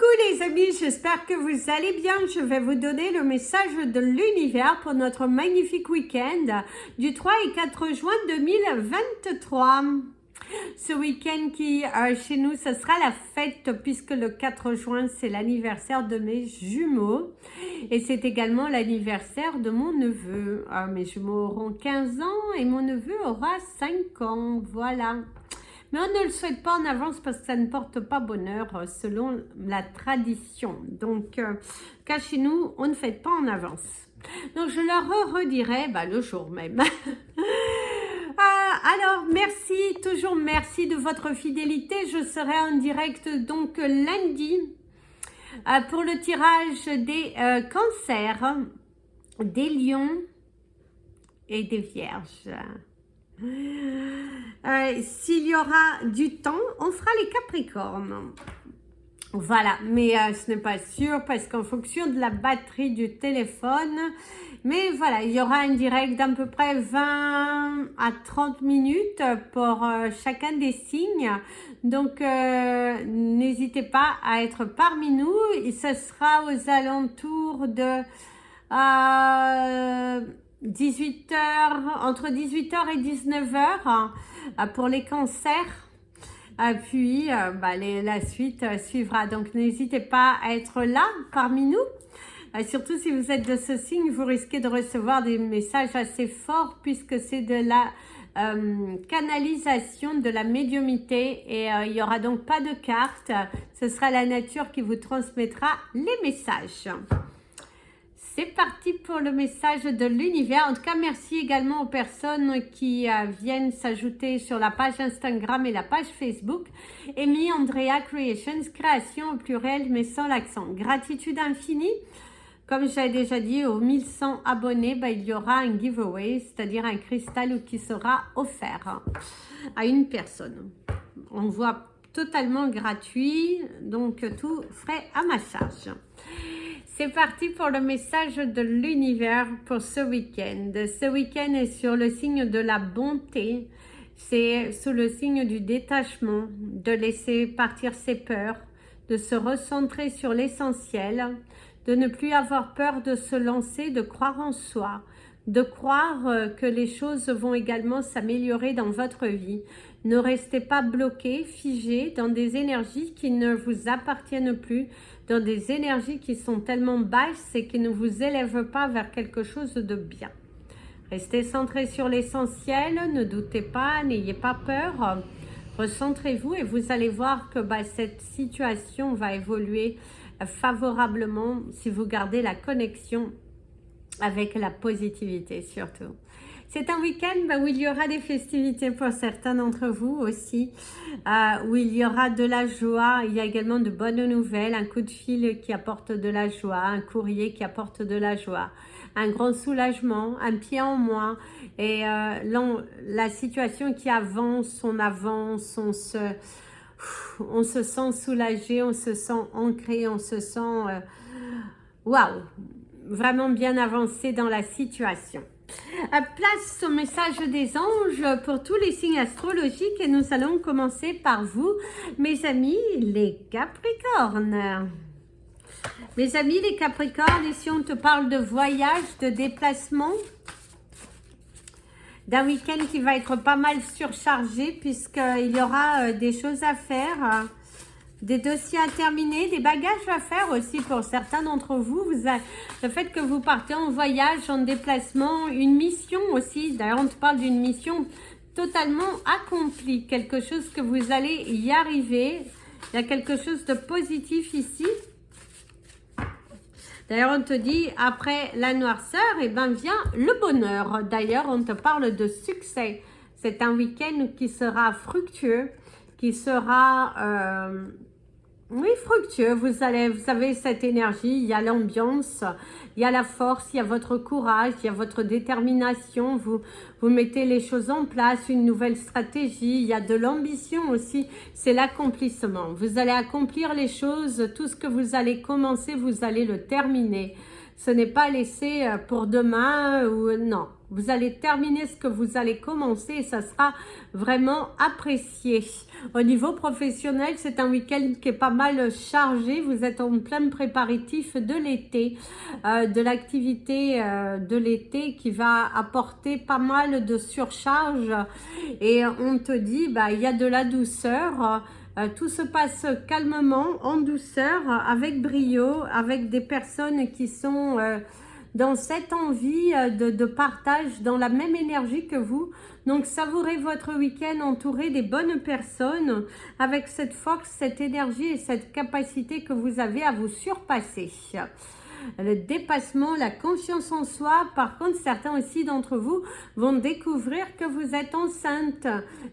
Coucou les amis, j'espère que vous allez bien. Je vais vous donner le message de l'univers pour notre magnifique week-end du 3 et 4 juin 2023. Ce week-end qui, chez nous, ce sera la fête puisque le 4 juin, c'est l'anniversaire de mes jumeaux. Et c'est également l'anniversaire de mon neveu. Mes jumeaux auront 15 ans et mon neveu aura 5 ans. Voilà. Mais on ne le souhaite pas en avance parce que ça ne porte pas bonheur selon la tradition. Donc, car chez nous, on ne fête pas en avance. Donc, je leur redirai le jour même. Alors, merci, toujours merci de votre fidélité. Je serai en direct donc lundi pour le tirage des cancers, des lions et des vierges. S'il y aura du temps, on fera les capricornes. Voilà, mais ce n'est pas sûr parce qu'en fonction de la batterie du téléphone, mais voilà, il y aura un direct d'à peu près 20 à 30 minutes pour chacun des signes. Donc, n'hésitez pas à être parmi nous. Et ce sera aux alentours de 18h, entre 18h et 19h pour les cancers. Puis la suite suivra. Donc n'hésitez pas à être là parmi nous. Surtout si vous êtes de ce signe, vous risquez de recevoir des messages assez forts puisque c'est de la canalisation, de la médiumnité et il n'y aura donc pas de cartes. Ce sera la nature qui vous transmettra les messages. C'est parti pour le message de l'univers. En tout cas, merci également aux personnes qui viennent s'ajouter sur la page Instagram et la page Facebook. Amy Andrea Creations, création au pluriel mais sans l'accent. Gratitude infinie. Comme j'avais déjà dit, aux 1100 abonnés, il y aura un giveaway, c'est-à-dire un cristal qui sera offert à une personne. On voit totalement gratuit, donc tout frais à ma charge. C'est parti pour le message de l'univers pour ce week-end. Ce week-end est sur le signe de la bonté. C'est sous le signe du détachement, de laisser partir ses peurs, de se recentrer sur l'essentiel, de ne plus avoir peur de se lancer, de croire en soi, de croire que les choses vont également s'améliorer dans votre vie. Ne restez pas bloqué, figé dans des énergies qui ne vous appartiennent plus, dans des énergies qui sont tellement basses et qui ne vous élèvent pas vers quelque chose de bien. Restez centré sur l'essentiel, ne doutez pas, n'ayez pas peur, recentrez-vous et vous allez voir que cette situation va évoluer favorablement si vous gardez la connexion avec la positivité surtout. C'est un week-end où il y aura des festivités pour certains d'entre vous aussi, où il y aura de la joie. Il y a également de bonnes nouvelles, un coup de fil qui apporte de la joie, un courrier qui apporte de la joie, un grand soulagement, un pied en moins. Et la situation qui avance, on se sent soulagé, on se sent ancré, on se sent waouh, vraiment bien avancé dans la situation. Place au message des anges pour tous les signes astrologiques et nous allons commencer par vous, mes amis les Capricornes. Mes amis les Capricornes, ici on te parle de voyage, de déplacement, d'un week-end qui va être pas mal surchargé puisqu'il y aura des choses à faire, des dossiers à terminer, des bagages à faire aussi pour certains d'entre vous. Le fait que vous partez en voyage, en déplacement, une mission aussi. D'ailleurs, on te parle d'une mission totalement accomplie. Quelque chose que vous allez y arriver. Il y a quelque chose de positif ici. D'ailleurs, on te dit, après la noirceur, vient le bonheur. D'ailleurs, on te parle de succès. C'est un week-end qui sera fructueux, qui sera... oui, fructueux, vous avez cette énergie, il y a l'ambiance, il y a la force, il y a votre courage, il y a votre détermination, vous mettez les choses en place, une nouvelle stratégie, il y a de l'ambition aussi, c'est l'accomplissement. Vous allez accomplir les choses, tout ce que vous allez commencer, vous allez le terminer. Ce n'est pas laissé pour demain ou non. Vous allez terminer ce que vous allez commencer et ça sera vraiment apprécié. Au niveau professionnel, c'est un week-end qui est pas mal chargé. Vous êtes en plein préparatif de l'été, de l'activité de l'été qui va apporter pas mal de surcharge. Et on te dit, bah, il y a de la douceur. Tout se passe calmement, en douceur, avec brio, avec des personnes qui sont dans cette envie de partage, dans la même énergie que vous. Donc savourez votre week-end entouré des bonnes personnes, avec cette force, cette énergie et cette capacité que vous avez à vous surpasser. Le dépassement, la confiance en soi. Par contre, certains aussi d'entre vous vont découvrir que vous êtes enceinte.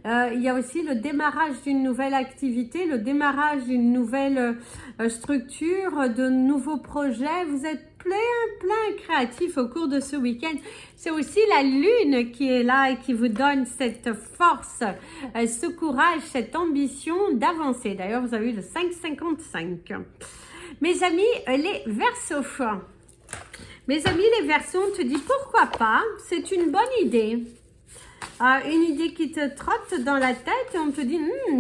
Il y a aussi le démarrage d'une nouvelle activité, le démarrage d'une nouvelle structure, de nouveaux projets. Vous êtes plein créatif au cours de ce week-end. C'est aussi la lune qui est là et qui vous donne cette force, ce courage, cette ambition d'avancer. D'ailleurs, vous avez eu le 5,55. Mes amis, les Verseaux. Mes amis, les Verseaux, on te dit pourquoi pas, c'est une bonne idée. Une idée qui te trotte dans la tête et on te dit,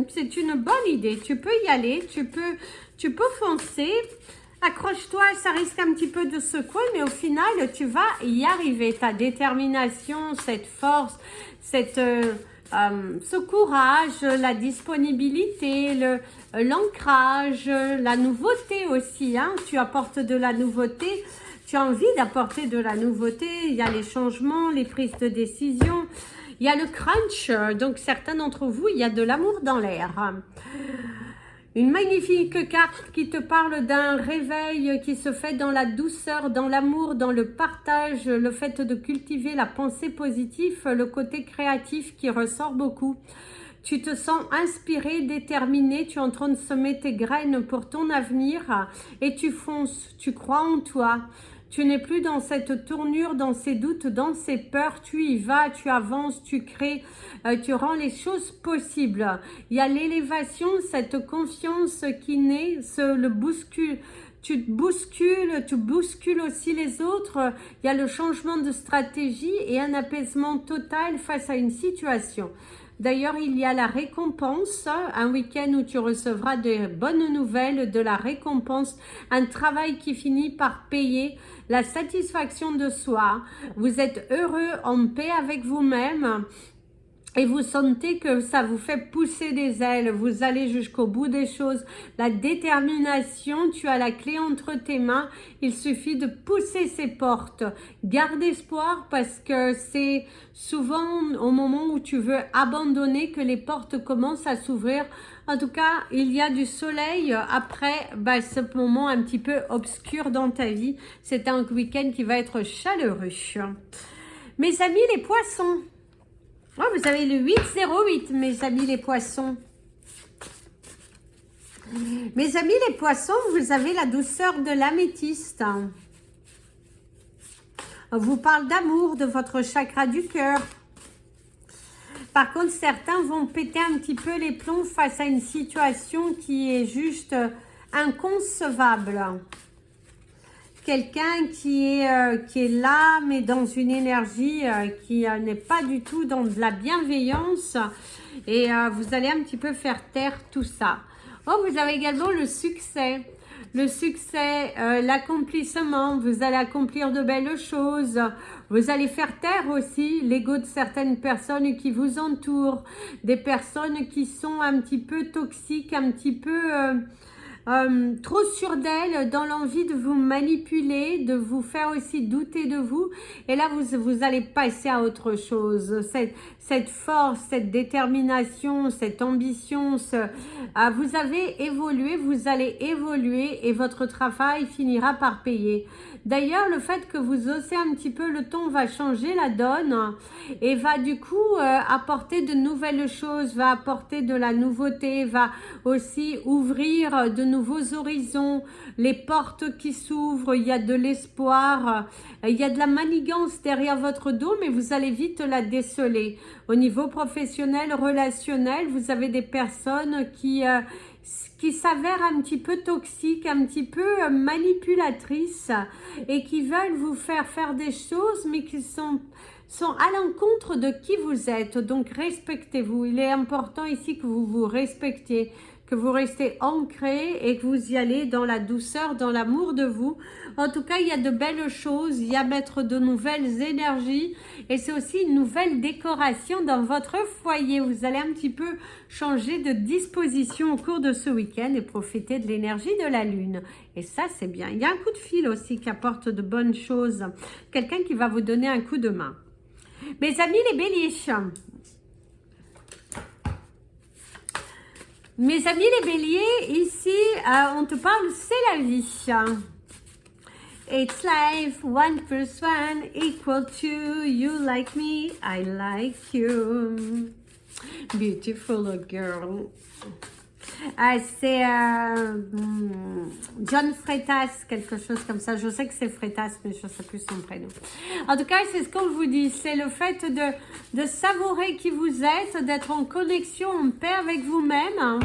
c'est une bonne idée, tu peux y aller, tu peux foncer. Accroche-toi, ça risque un petit peu de secouer, mais au final, tu vas y arriver. Ta détermination, cette force, ce courage, la disponibilité, l'ancrage, la nouveauté aussi. Hein. Tu apportes de la nouveauté, tu as envie d'apporter de la nouveauté. Il y a les changements, les prises de décision. Il y a le crunch. Donc, certains d'entre vous, il y a de l'amour dans l'air. Une magnifique carte qui te parle d'un réveil qui se fait dans la douceur, dans l'amour, dans le partage, le fait de cultiver la pensée positive, le côté créatif qui ressort beaucoup. Tu te sens inspiré, déterminé, tu es en train de semer tes graines pour ton avenir et tu fonces, tu crois en toi. Tu n'es plus dans cette tournure, dans ces doutes, dans ces peurs. Tu y vas, tu avances, tu crées, tu rends les choses possibles. Il y a l'élévation, cette confiance qui naît, le bouscule. Tu te bouscules, tu bouscules aussi les autres. Il y a le changement de stratégie et un apaisement total face à une situation. D'ailleurs, il y a la récompense, un week-end où tu recevras de bonnes nouvelles, de la récompense, un travail qui finit par payer, la satisfaction de soi. Vous êtes heureux, en paix avec vous-même. Et vous sentez que ça vous fait pousser des ailes, vous allez jusqu'au bout des choses. La détermination, tu as la clé entre tes mains, il suffit de pousser ces portes. Garde espoir parce que c'est souvent au moment où tu veux abandonner que les portes commencent à s'ouvrir. En tout cas, il y a du soleil après ce moment un petit peu obscur dans ta vie. C'est un week-end qui va être chaleureux. Mes amis les poissons. Oh, vous avez le 808, mes amis les poissons. Mes amis les poissons, vous avez la douceur de l'améthyste. On vous parle d'amour, de votre chakra du cœur. Par contre, certains vont péter un petit peu les plombs face à une situation qui est juste inconcevable. Quelqu'un qui est là, mais dans une énergie qui n'est pas du tout dans de la bienveillance. Et vous allez un petit peu faire taire tout ça. Oh, vous avez également le succès. Le succès, l'accomplissement. Vous allez accomplir de belles choses. Vous allez faire taire aussi l'ego de certaines personnes qui vous entourent. Des personnes qui sont un petit peu toxiques, un petit peu... trop sûre d'elle, dans l'envie de vous manipuler, de vous faire aussi douter de vous. Et là, vous allez passer à autre chose. Cette force, cette détermination, cette ambition, vous avez évolué, vous allez évoluer et votre travail finira par payer. D'ailleurs, le fait que vous osez un petit peu le ton va changer la donne et va du coup apporter de nouvelles choses, va apporter de la nouveauté, va aussi ouvrir de nouveaux horizons, les portes qui s'ouvrent, il y a de l'espoir, il y a de la manigance derrière votre dos, mais vous allez vite la déceler. Au niveau professionnel, relationnel, vous avez des personnes qui s'avèrent un petit peu toxiques, un petit peu manipulatrices et qui veulent vous faire faire des choses mais qui sont sont à l'encontre de qui vous êtes. Donc respectez-vous. Il est important ici que vous vous respectiez, que vous restez ancré et que vous y allez dans la douceur, dans l'amour de vous. En tout cas, il y a de belles choses, il y a mettre de nouvelles énergies et c'est aussi une nouvelle décoration dans votre foyer. Vous allez un petit peu changer de disposition au cours de ce week-end et profiter de l'énergie de la lune. Et ça, c'est bien. Il y a un coup de fil aussi qui apporte de bonnes choses. Quelqu'un qui va vous donner un coup de main. Mes amis les béliers, mes amis les béliers, ici, on te parle, c'est la vie. It's life, 1 + 1 = 2. You like me, I like you. Beautiful girl. C'est John Freitas, quelque chose comme ça. Je sais que c'est Freitas, mais je ne sais plus son prénom. En tout cas, c'est ce qu'on vous dit. C'est le fait de savourer qui vous êtes, d'être en connexion, en paix avec vous-même.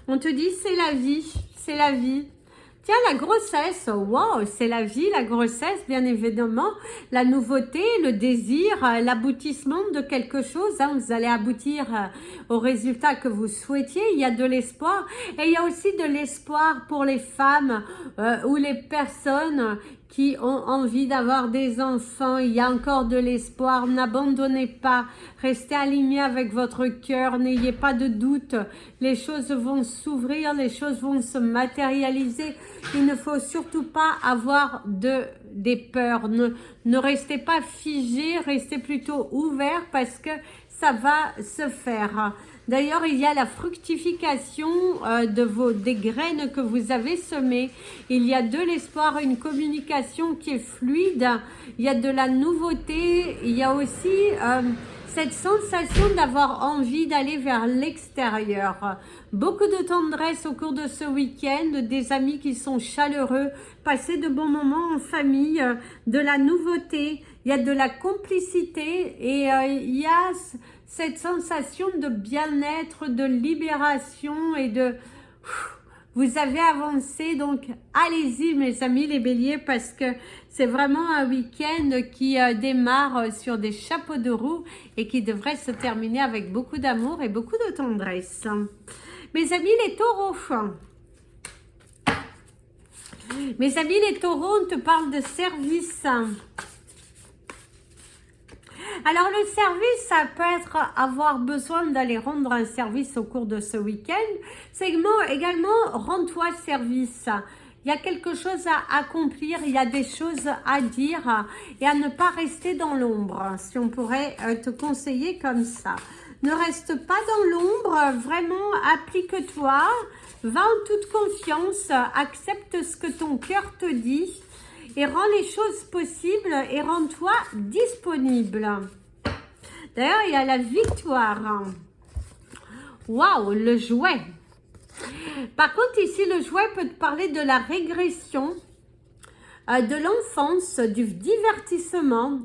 On te dit, c'est la vie, c'est la vie. Tiens, la grossesse, wow, c'est la vie, la grossesse, bien évidemment, la nouveauté, le désir, l'aboutissement de quelque chose. Hein, vous allez aboutir au résultat que vous souhaitiez. Il y a de l'espoir et il y a aussi de l'espoir pour les femmes ou les personnes qui ont envie d'avoir des enfants. Il y a encore de l'espoir. N'abandonnez pas. Restez alignés avec votre cœur. N'ayez pas de doute. Les choses vont s'ouvrir. Les choses vont se matérialiser. Il ne faut surtout pas avoir des peurs. Ne restez pas figés. Restez plutôt ouverts parce que ça va se faire. D'ailleurs, il y a la fructification des graines que vous avez semées. Il y a de l'espoir, une communication qui est fluide. Il y a de la nouveauté. Il y a aussi cette sensation d'avoir envie d'aller vers l'extérieur. Beaucoup de tendresse au cours de ce week-end, des amis qui sont chaleureux, passer de bons moments en famille, de la nouveauté. Il y a de la complicité et il y a cette sensation de bien-être, de libération et de... Vous avez avancé, donc allez-y mes amis les béliers parce que c'est vraiment un week-end qui démarre sur des chapeaux de roue et qui devrait se terminer avec beaucoup d'amour et beaucoup de tendresse. Mes amis les taureaux, mes amis les taureaux, on te parle de service. Alors le service, ça peut être avoir besoin d'aller rendre un service au cours de ce week-end. C'est également rends-toi service. Il y a quelque chose à accomplir, il y a des choses à dire et à ne pas rester dans l'ombre, si on pourrait te conseiller comme ça. Ne reste pas dans l'ombre, vraiment applique-toi, va en toute confiance, accepte ce que ton cœur te dit. Et rends les choses possibles et rends-toi disponible. D'ailleurs, il y a la victoire. Waouh, le jouet. Par contre, ici, le jouet peut te parler de la régression, de l'enfance, du divertissement,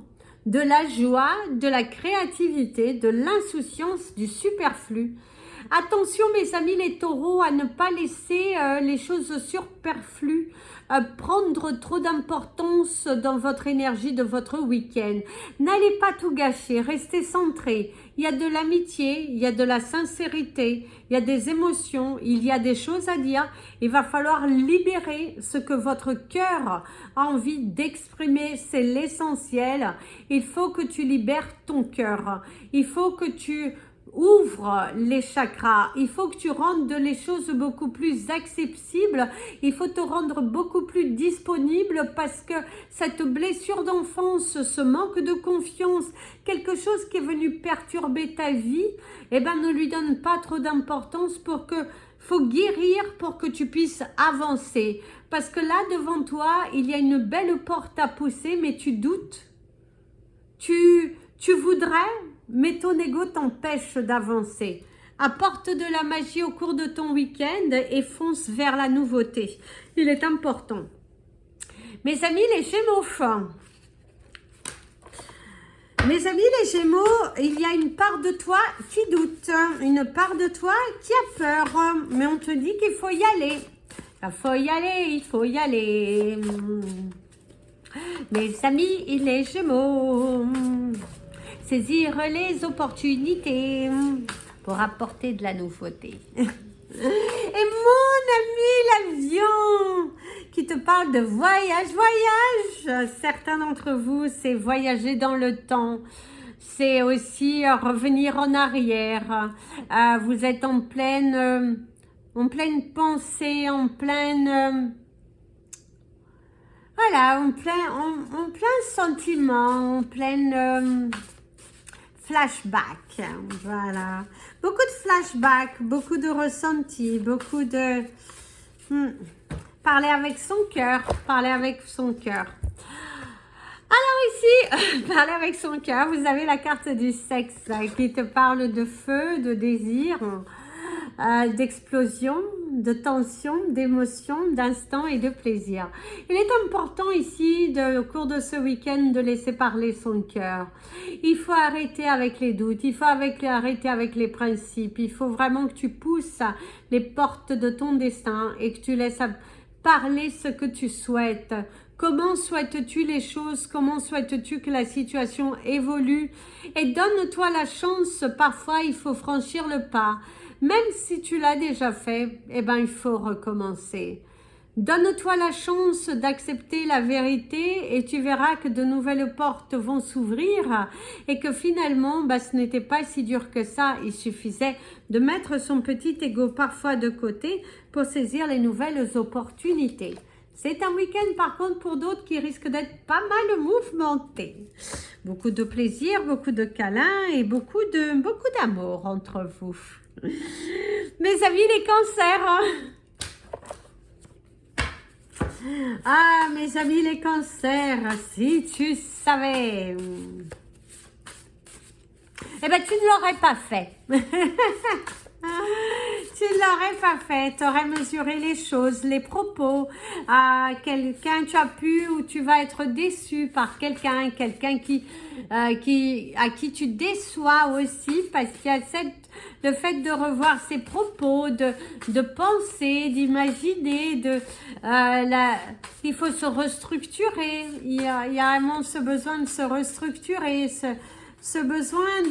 de la joie, de la créativité, de l'insouciance, du superflu. Attention mes amis les taureaux à ne pas laisser les choses superflues prendre trop d'importance dans votre énergie de votre week-end. N'allez pas tout gâcher, restez centrés. Il y a de l'amitié, il y a de la sincérité, il y a des émotions, il y a des choses à dire. Il va falloir libérer ce que votre cœur a envie d'exprimer, c'est l'essentiel. Il faut que tu libères ton cœur. Il faut que tu ouvre les chakras, il faut que tu rendes les choses beaucoup plus accessibles, il faut te rendre beaucoup plus disponible parce que cette blessure d'enfance, ce manque de confiance, quelque chose qui est venu perturber ta vie, eh ben ne lui donne pas trop d'importance pour que, faut guérir pour que tu puisses avancer. Parce que là devant toi, il y a une belle porte à pousser, mais tu doutes, tu voudrais, mais ton ego t'empêche d'avancer. Apporte de la magie au cours de ton week-end et fonce vers la nouveauté. Il est important. Mes amis les Gémeaux, mes amis les Gémeaux, il y a une part de toi qui doute, une part de toi qui a peur, mais on te dit qu'il faut y aller. Il faut y aller, il faut y aller. Mes amis et les Gémeaux, saisir les opportunités pour apporter de la nouveauté. Et mon ami l'avion qui te parle de voyage, voyage. Certains d'entre vous, c'est voyager dans le temps. C'est aussi revenir en arrière. Vous êtes en pleine pensée, en pleine... voilà, en plein sentiment, en pleine flashback. Voilà. Beaucoup de flashback, beaucoup de ressentis, beaucoup de... parler avec son cœur, parler avec son cœur. Alors ici, parler avec son cœur, vous avez la carte du sexe qui te parle de feu, de désir, d'explosion, de tension, d'émotion, d'instant et de plaisir. Il est important ici, au cours de ce week-end, de laisser parler son cœur. Il faut arrêter avec les doutes, il faut arrêter avec les principes, il faut vraiment que tu pousses les portes de ton destin et que tu laisses parler ce que tu souhaites. Comment souhaites-tu les choses? Comment souhaites-tu que la situation évolue? Et donne-toi la chance, parfois il faut franchir le pas. Même si tu l'as déjà fait, eh ben, il faut recommencer. Donne-toi la chance d'accepter la vérité et tu verras que de nouvelles portes vont s'ouvrir et que finalement, bah, ce n'était pas si dur que ça. Il suffisait de mettre son petit ego parfois de côté pour saisir les nouvelles opportunités. C'est un week-end par contre pour d'autres qui risquent d'être pas mal mouvementé. Beaucoup de plaisir, beaucoup de câlins et beaucoup d'amour entre vous. Mes amis les cancers, hein? Ah, mes amis les cancers, si tu savais. Eh ben, tu ne l'aurais pas fait. Tu ne l'aurais pas fait, tu aurais mesuré les choses, les propos, à quelqu'un tu as pu ou tu vas être déçu par quelqu'un à qui tu déçois aussi parce qu'il y a le fait de revoir ses propos, de penser, d'imaginer, il faut se restructurer, il y a vraiment ce besoin de se restructurer, ce besoin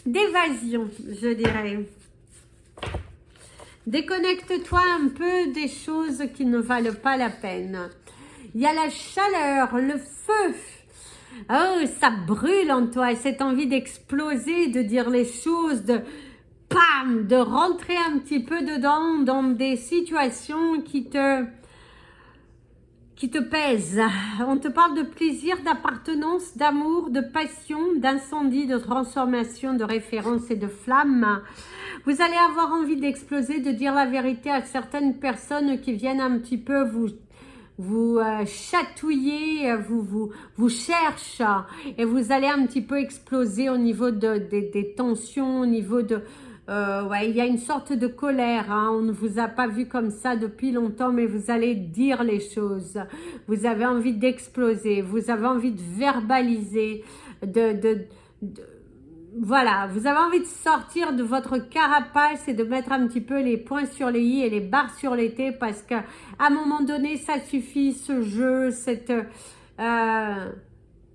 d'évasion, je dirais. Déconnecte-toi un peu des choses qui ne valent pas la peine. Il y a la chaleur, le feu. Oh, ça brûle en toi, cette envie d'exploser, de dire les choses, de rentrer un petit peu dedans dans des situations qui te pèsent. On te parle de plaisir, d'appartenance, d'amour, de passion, d'incendie, de transformation, de référence et de flamme. Vous allez avoir envie d'exploser, de dire la vérité à certaines personnes qui viennent un petit peu vous chatouiller, vous cherchent et vous allez un petit peu exploser au niveau des tensions, au niveau de... ouais, il y a une sorte de colère, hein. On ne vous a pas vu comme ça depuis longtemps, mais vous allez dire les choses. Vous avez envie d'exploser, vous avez envie de verbaliser, voilà, vous avez envie de sortir de votre carapace et de mettre un petit peu les points sur les i et les barres sur les t parce qu'à un moment donné, ça suffit, ce jeu,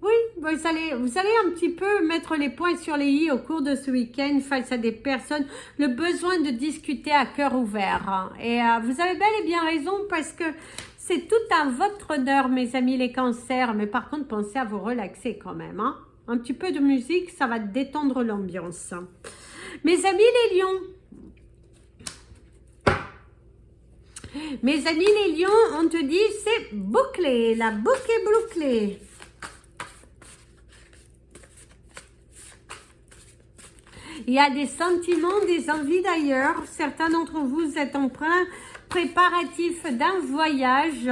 oui, vous allez un petit peu mettre les points sur les i au cours de ce week-end face à des personnes, le besoin de discuter à cœur ouvert. Hein. Et vous avez bel et bien raison parce que c'est tout à votre honneur, mes amis les cancers. Mais par contre, pensez à vous relaxer quand même. Hein. Un petit peu de musique, ça va détendre l'ambiance. Mes amis les lions. Mes amis les lions, on te dit c'est bouclé, la boucle est bouclée. Il y a des sentiments, des envies d'ailleurs. Certains d'entre vous êtes en plein préparatif d'un voyage.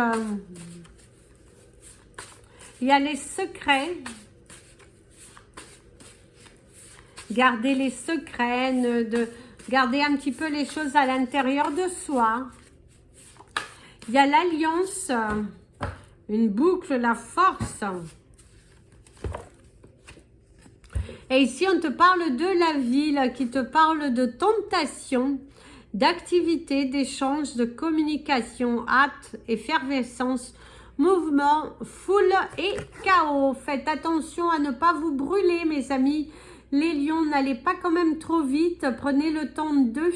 Il y a les secrets. Gardez les secrets, gardez un petit peu les choses à l'intérieur de soi. Il y a l'alliance, une boucle, la force. Et ici, on te parle de la ville, qui te parle de tentation, d'activité, d'échange, de communication, hâte, effervescence. mouvement, foule et chaos. Faites attention à ne pas vous brûler, mes amis. Les lions, n'allez pas quand même trop vite. Prenez le temps d'eux.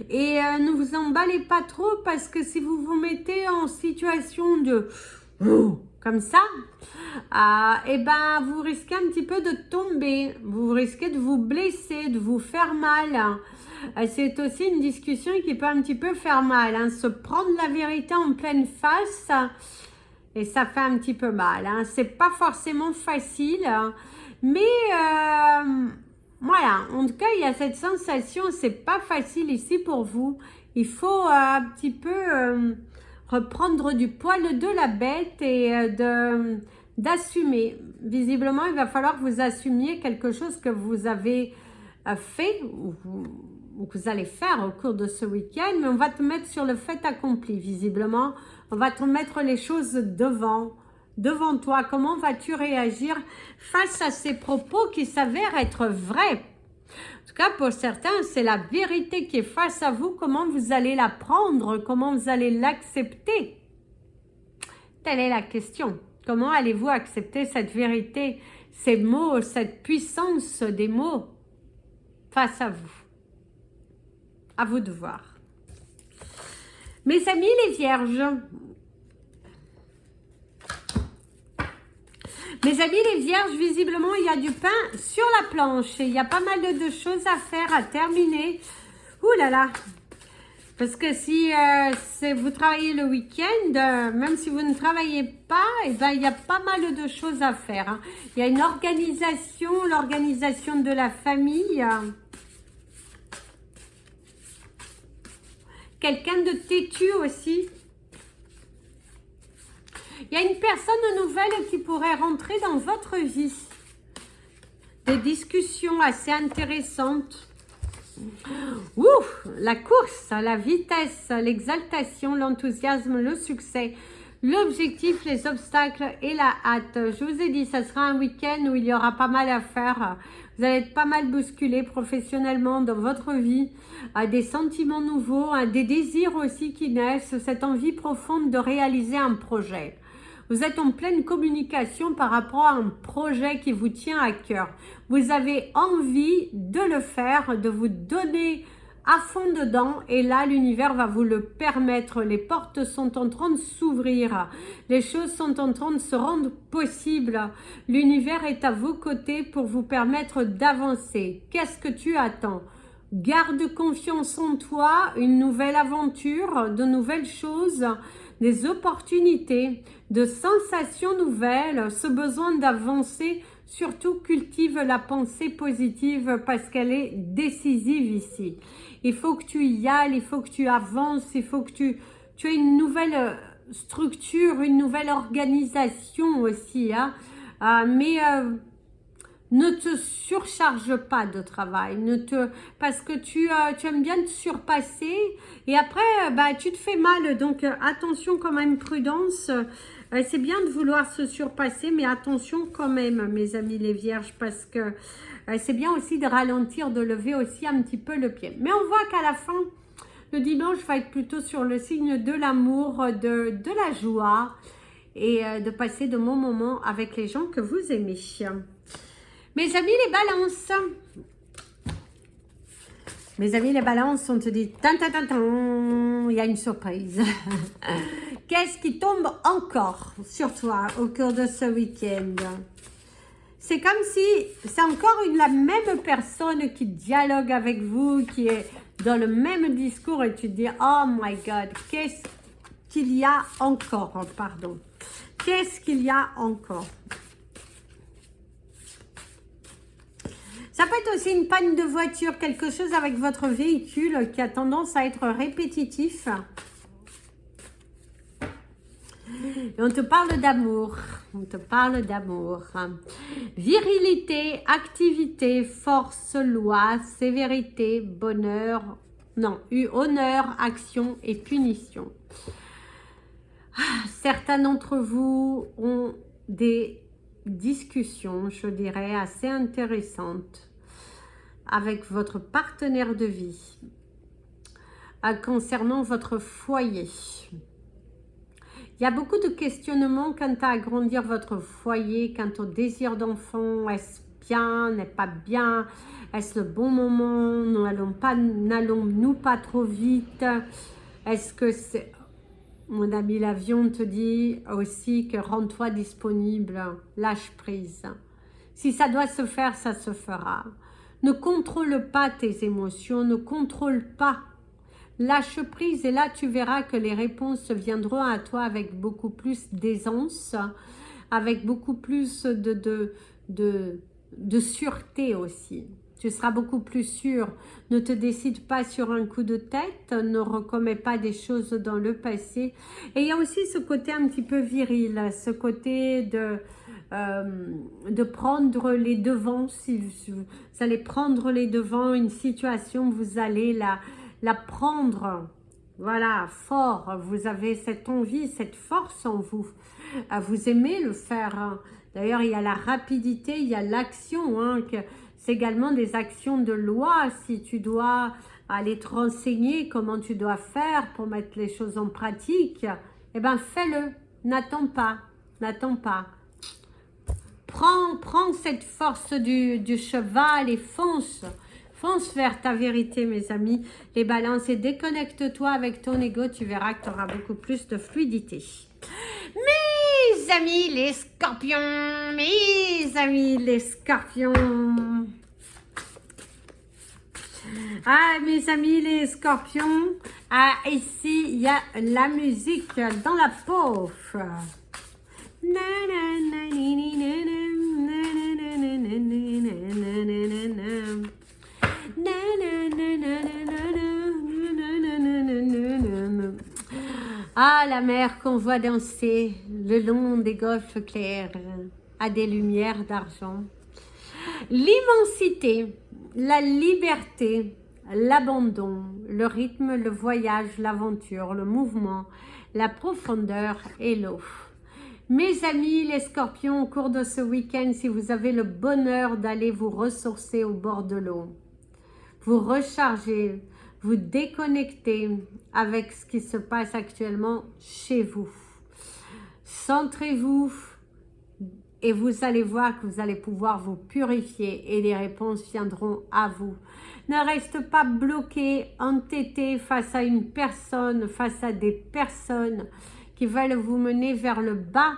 Et ne vous emballez pas trop parce que si vous vous mettez en situation de comme ça, et ben vous risquez un petit peu de tomber, vous risquez de vous blesser, de vous faire mal. C'est aussi une discussion qui peut un petit peu faire mal, hein. Se prendre la vérité en pleine face, et ça fait un petit peu mal, hein. C'est pas forcément facile, mais voilà, en tout cas il y a cette sensation, c'est pas facile ici pour vous. Il faut un petit peu reprendre du poil de la bête et d'assumer. Visiblement, il va falloir que vous assumiez quelque chose que vous avez fait ou que vous allez faire au cours de ce week-end, mais on va te mettre sur le fait accompli. Visiblement, on va te mettre les choses devant toi. Comment vas-tu réagir face à ces propos qui s'avèrent être vrais? En tout cas, pour certains, c'est la vérité qui est face à vous. Comment vous allez la prendre? Comment vous allez l'accepter? Telle est la question. Comment allez-vous accepter cette vérité, ces mots, cette puissance des mots face à vous? À vous de voir. Mes amis les vierges, mes amis les vierges, visiblement il y a du pain sur la planche et il y a pas mal de choses à faire, à terminer. Ouh là là, parce que si vous travaillez le week-end, même si vous ne travaillez pas, et ben, il y a pas mal de choses à faire, hein. Il y a une organisation, l'organisation de la famille. Quelqu'un de têtu aussi. Il y a une personne nouvelle qui pourrait rentrer dans votre vie. Des discussions assez intéressantes. Ouh, la course, la vitesse, l'exaltation, l'enthousiasme, le succès, l'objectif, les obstacles et la hâte. Je vous ai dit, ça sera un week-end où il y aura pas mal à faire. Vous allez être pas mal bousculé professionnellement dans votre vie, des sentiments nouveaux, des désirs aussi qui naissent, cette envie profonde de réaliser un projet. Vous êtes en pleine communication par rapport à un projet qui vous tient à cœur. Vous avez envie de le faire, de vous donner à fond dedans et là l'univers va vous le permettre. Les portes sont en train de s'ouvrir, les choses sont en train de se rendre possibles. L'univers est à vos côtés pour vous permettre d'avancer. Qu'est-ce que tu attends? Garde confiance en toi, une nouvelle aventure, de nouvelles choses, des opportunités, de sensations nouvelles, ce besoin d'avancer. Surtout cultive la pensée positive parce qu'elle est décisive ici. Il faut que tu y ailles, il faut que tu avances, il faut que tu aies une nouvelle structure, une nouvelle organisation aussi, hein. Ne te surcharge pas de travail, parce que tu aimes bien te surpasser et après tu te fais mal, donc attention quand même, prudence. C'est bien de vouloir se surpasser, mais attention quand même, mes amis les vierges, parce que c'est bien aussi de ralentir, de lever aussi un petit peu le pied. Mais on voit qu'à la fin, le dimanche va être plutôt sur le signe de l'amour, de la joie et de passer de bons moments avec les gens que vous aimez. Mes amis les balances, on te dit, il y a une surprise. Qu'est-ce qui tombe encore sur toi au cours de ce week-end? C'est comme si c'est encore la même personne qui dialogue avec vous, qui est dans le même discours et tu te dis, oh my God, qu'est-ce qu'il y a encore? Pardon. Qu'est-ce qu'il y a encore? Ça peut être aussi une panne de voiture, quelque chose avec votre véhicule qui a tendance à être répétitif. Et on te parle d'amour. On te parle d'amour. Virilité, activité, force, loi, sévérité, bonheur, non, honneur, action et punition. Certains d'entre vous ont des discussions, je dirais, assez intéressantes avec votre partenaire de vie concernant votre foyer. Il y a beaucoup de questionnements quant à agrandir votre foyer, quant au désir d'enfant. Est-ce bien, n'est pas bien? Est-ce le bon moment? N'allons-nous pas trop vite? Est-ce que c'est... Mon ami l'avion te dit aussi que rends-toi disponible, lâche prise. Si ça doit se faire, ça se fera. Ne contrôle pas tes émotions, ne contrôle pas. Lâche prise et là tu verras que les réponses viendront à toi avec beaucoup plus d'aisance, avec beaucoup plus de sûreté aussi. Tu seras beaucoup plus sûr. Ne te décide pas sur un coup de tête, ne recommets pas des choses dans le passé. Et il y a aussi ce côté un petit peu viril, ce côté de prendre les devants. Si vous allez prendre les devants, une situation, vous allez la prendre, voilà, fort. Vous avez cette envie, cette force en vous. Vous aimez le faire. Hein. D'ailleurs, il y a la rapidité, il y a l'action, hein, c'est également des actions de loi. Si tu dois aller te renseigner comment tu dois faire pour mettre les choses en pratique, eh bien fais-le, n'attends pas, n'attends pas. Prends cette force du cheval et fonce. Fonce vers ta vérité, mes amis. Les balances, et déconnecte-toi avec ton ego, tu verras que tu auras beaucoup plus de fluidité. Mes amis les scorpions, mes amis les scorpions. Ah, mes amis les scorpions, ah, ici, il y a la musique dans la peau. Ah, la mer qu'on voit danser le long des golfes clairs à des lumières d'argent. L'immensité, la liberté, l'abandon, le rythme, le voyage, l'aventure, le mouvement, la profondeur et l'eau. Mes amis les scorpions, au cours de ce week-end, si vous avez le bonheur d'aller vous ressourcer au bord de l'eau, vous recharger, vous déconnecter avec ce qui se passe actuellement chez vous. Centrez-vous et vous allez voir que vous allez pouvoir vous purifier et les réponses viendront à vous. Ne reste pas bloqué, entêté face à une personne, face à des personnes qui veulent vous mener vers le bas.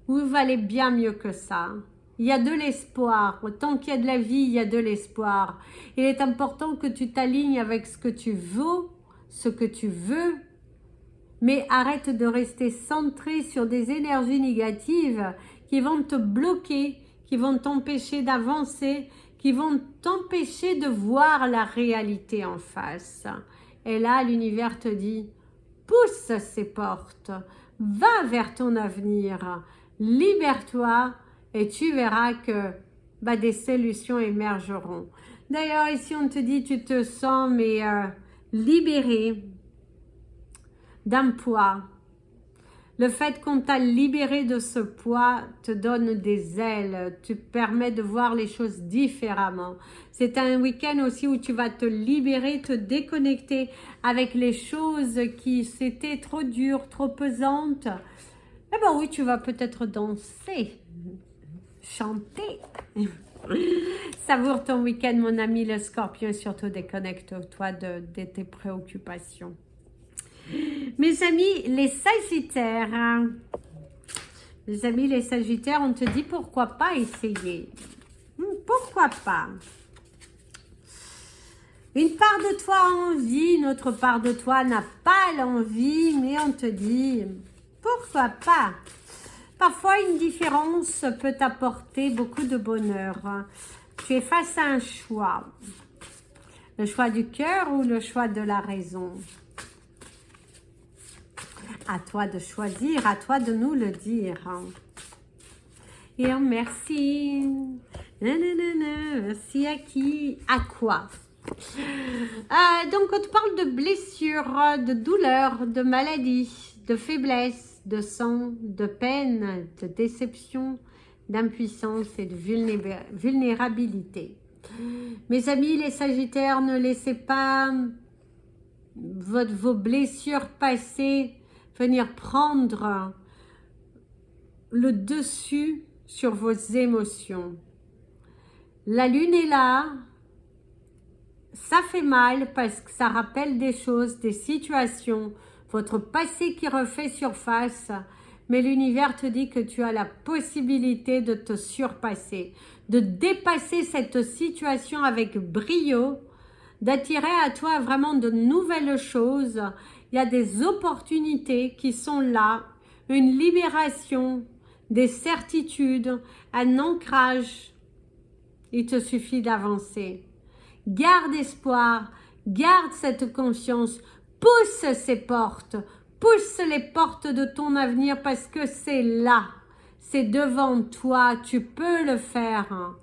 Vous valez bien mieux que ça. Il y a de l'espoir. Tant qu'il y a de la vie, il y a de l'espoir. Il est important que tu t'alignes avec ce que tu veux, mais arrête de rester centré sur des énergies négatives qui vont te bloquer, qui vont t'empêcher d'avancer, qui vont t'empêcher de voir la réalité en face. Et là, l'univers te dit, pousse ces portes, va vers ton avenir, libère-toi, et tu verras que des solutions émergeront. D'ailleurs, ici, on te dit, tu te sens libéré d'un poids. Le fait qu'on t'a libéré de ce poids te donne des ailes, te permet de voir les choses différemment. C'est un week-end aussi où tu vas te libérer, te déconnecter avec les choses qui c'était trop dures, trop pesantes. Eh bien oui, tu vas peut-être danser, chanter. Savoure ton week-end, mon ami le scorpion, et surtout déconnecte-toi de tes préoccupations. Mes amis les sagittaires, hein. Les amis les sagittaires, on te dit pourquoi pas essayer. Pourquoi pas? Une part de toi a envie, une autre part de toi n'a pas l'envie, mais on te dit pourquoi pas? Parfois, une différence peut t'apporter beaucoup de bonheur. Tu es face à un choix. Le choix du cœur ou le choix de la raison? À toi de choisir, à toi de nous le dire. Et un merci. Merci à qui? À quoi? Donc, on te parle de blessures, de douleurs, de maladies, de faiblesse, de sang, de peine, de déception, d'impuissance et de vulnérabilité. Mes amis les sagittaires, ne laissez pas vos blessures passées venir prendre le dessus sur vos émotions. La lune est là, ça fait mal parce que ça rappelle des choses, des situations, votre passé qui refait surface, mais l'univers te dit que tu as la possibilité de te surpasser, de dépasser cette situation avec brio, d'attirer à toi vraiment de nouvelles choses. Il y a des opportunités qui sont là, une libération, des certitudes, un ancrage. Il te suffit d'avancer. Garde espoir, garde cette conscience, pousse ces portes, pousse les portes de ton avenir parce que c'est là, c'est devant toi, tu peux le faire.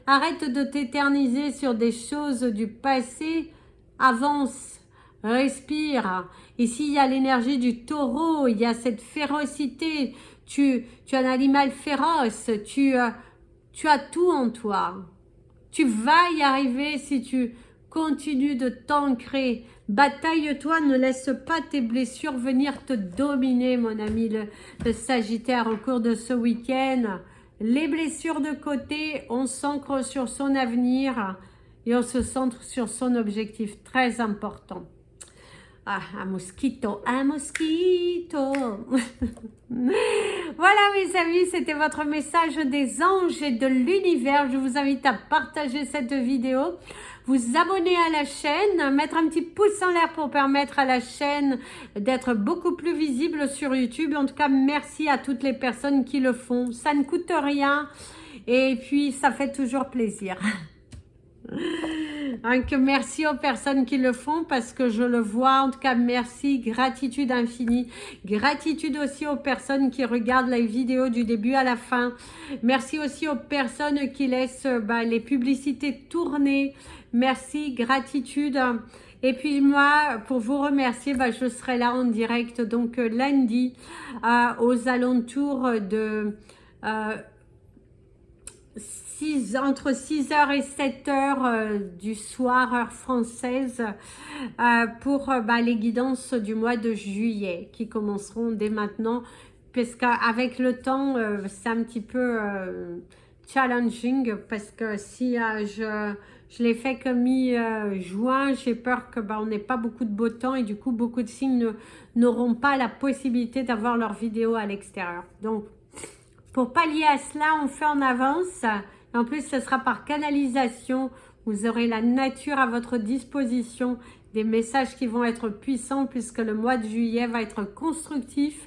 Arrête de t'éterniser sur des choses du passé, avance, respire. Ici, il y a l'énergie du taureau, il y a cette férocité, tu es un animal féroce, tu as tout en toi. Tu vas y arriver si tu continues de t'ancrer. Bataille-toi, ne laisse pas tes blessures venir te dominer, mon ami le Sagittaire, au cours de ce week-end. Les blessures de côté, on s'ancre sur son avenir et on se centre sur son objectif très important. Ah, un mosquito, un mosquito. Voilà mes amis, c'était votre message des anges et de l'univers. Je vous invite à partager cette vidéo, vous abonner à la chaîne, mettre un petit pouce en l'air pour permettre à la chaîne d'être beaucoup plus visible sur YouTube. En tout cas, merci à toutes les personnes qui le font. Ça ne coûte rien et puis ça fait toujours plaisir. Donc, merci aux personnes qui le font parce que je le vois. En tout cas, merci, gratitude infinie. Gratitude aussi aux personnes qui regardent la vidéo du début à la fin. Merci aussi aux personnes qui laissent les publicités tourner. Merci, gratitude. Et puis moi, pour vous remercier, je serai là en direct donc lundi aux alentours de... entre 6h et 7h du soir, heure française, pour les guidances du mois de juillet qui commenceront dès maintenant, parce qu'avec le temps, c'est un petit peu challenging, parce que si je l'ai fait que mi-juin, j'ai peur que on n'ait pas beaucoup de beau temps et du coup, beaucoup de signes n'auront pas la possibilité d'avoir leur vidéo à l'extérieur. Donc, pour pallier à cela, on fait en avance. En plus, ce sera par canalisation. Vous aurez la nature à votre disposition, des messages qui vont être puissants puisque le mois de juillet va être constructif,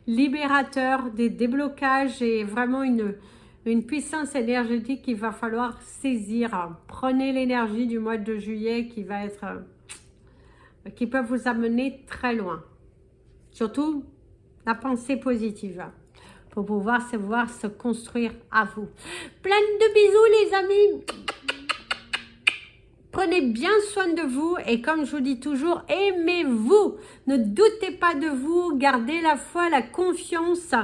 libérateur, des déblocages et vraiment une puissance énergétique qu'il va falloir saisir. Prenez l'énergie du mois de juillet qui peut vous amener très loin. Surtout, la pensée positive. Pour pouvoir se construire à vous. Plein de bisous les amis. Prenez bien soin de vous et comme je vous dis toujours, aimez-vous. Ne doutez pas de vous, gardez la foi, la confiance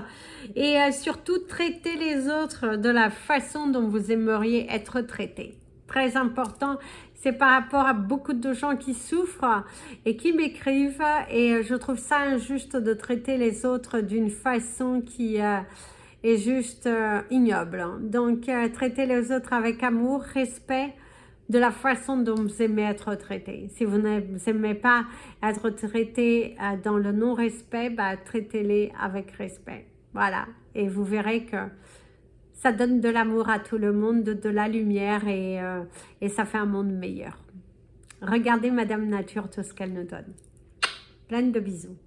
et surtout traitez les autres de la façon dont vous aimeriez être traités. Très important, c'est par rapport à beaucoup de gens qui souffrent et qui m'écrivent et je trouve ça injuste de traiter les autres d'une façon qui est juste ignoble. Donc, traitez les autres avec amour, respect, de la façon dont vous aimez être traité. Si vous n'aimez pas être traité dans le non-respect, traitez-les avec respect. Voilà, et vous verrez que ça donne de l'amour à tout le monde, de la lumière et ça fait un monde meilleur. Regardez Madame Nature, tout ce qu'elle nous donne. Plein de bisous.